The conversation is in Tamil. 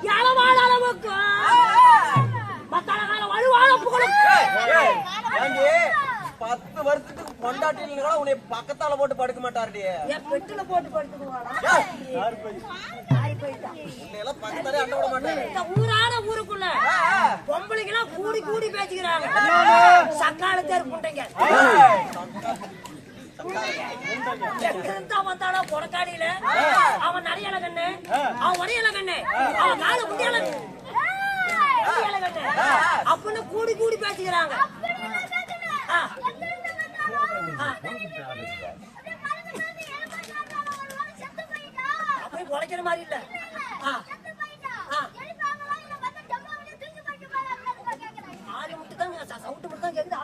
யாழமான அளவுக்கு மத்தால கால வலுவான புகழும் 10 வருஷத்துக்கு பொண்டாட்டில உன்னை பக்கத்தால போட்டு படுக்க மாட்டாருடி. என் பெட்டுல போட்டு படுத்துக்குவாடா. யார் போயிட்டா? உன்னையெல்லாம் பக்கத்தாலே அண்ட விட மாட்டாரு. இந்த ஊரான ஊருக்குள்ள பொம்பளைங்கலாம் கூடி கூடி பேசிக்கிறாங்க. சக்கால தேர் புண்டைங்க. எங்கிருந்தா வந்தானா பொறக்காடியில அவன் நடையல கண்ணு, அவன் வடையல கண்ணு, அவன் கால முடியல கண்ணு அப்படின்னு கூடி கூடி பேசிக்கிறாங்க. அப்படி உழைக்கிற மாதிரி இல்ல. ஆளு மட்டும் தான் சவுட்டு மட்டும் தான் கேக்குது.